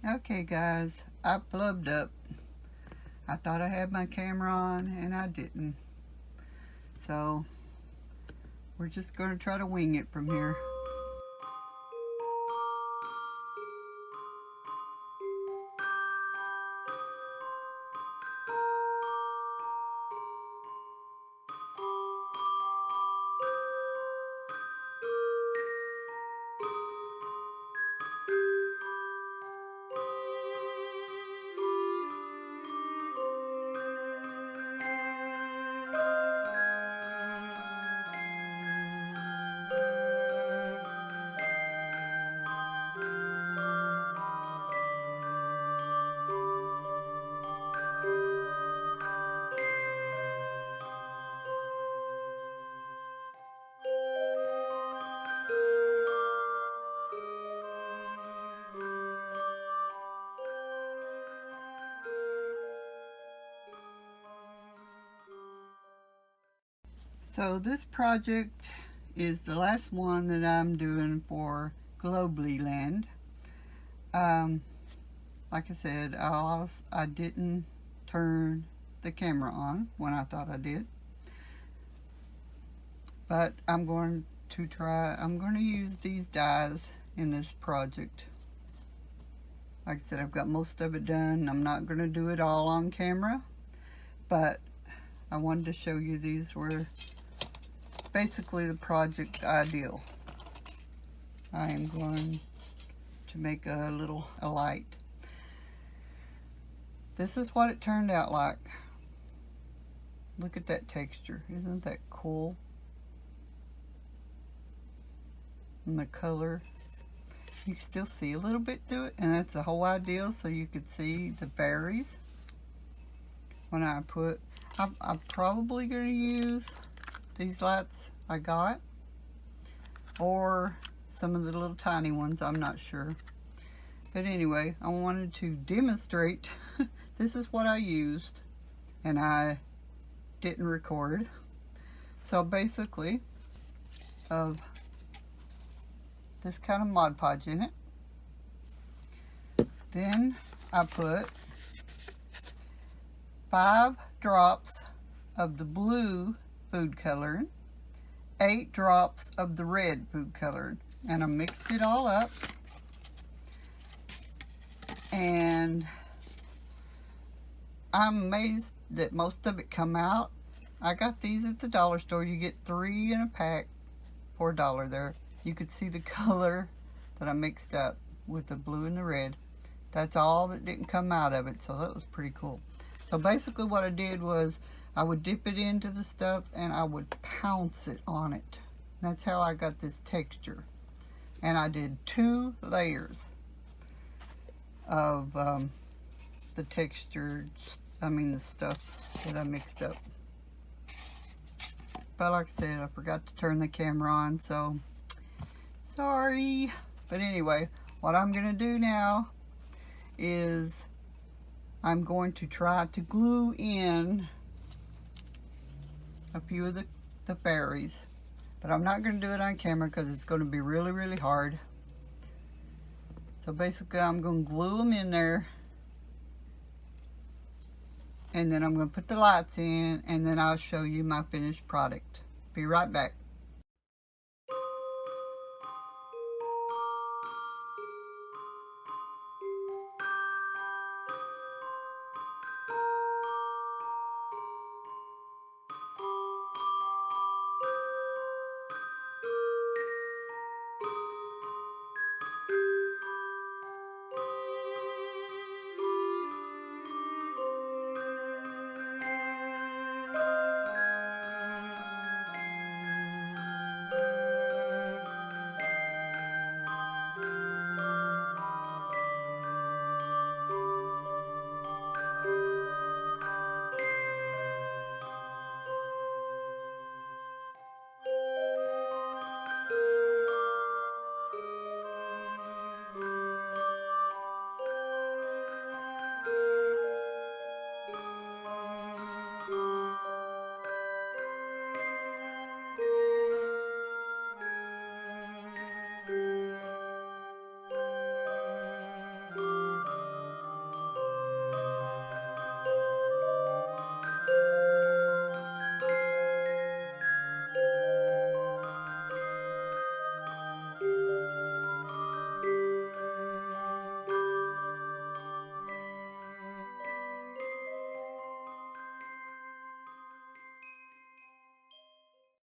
Okay guys, I plugged up. I thought I had my camera on and I didn't. So we're just going to try to wing it from here. So this project is the last one that I'm doing for Globleland. Like I said, I didn't turn the camera on when I thought I did. But I'm going to use these dies in this project. Like I said, I've got most of it done. I'm not going to do it all on camera, but I wanted to show you these were basically the project ideal. I am going to make a light. This is what it turned out like. Look at that texture. Isn't that cool? And the color. You can still see a little bit through it, and that's the whole idea, so you could see the berries. When I put, I'm probably going to use these lights I got, or some of the little tiny ones, I'm not sure. But anyway, I wanted to demonstrate. This is what I used, and I didn't record. So basically, of this kind of Mod Podge in it. Then I put 5 drops of the blue food coloring, 8 drops of the red food coloring, and I mixed it all up. And I'm amazed that most of it come out. I got these at the dollar store. You get 3 in a pack for $1 there. You could see the color that I mixed up with the blue and the red. That's all that didn't come out of it, so that was pretty cool. So basically what I did was I would dip it into the stuff and I would pounce it on it. That's how I got this texture. And I did 2 layers of the textured, the stuff that I mixed up. But like I said, I forgot to turn the camera on, so sorry. But anyway, what I'm going to do now is I'm going to try to glue in a few of the fairies. But I'm not going to do it on camera because it's going to be really, really hard. So basically I'm going to glue them in there. And then I'm going to put the lights in, and then I'll show you my finished product. Be right back.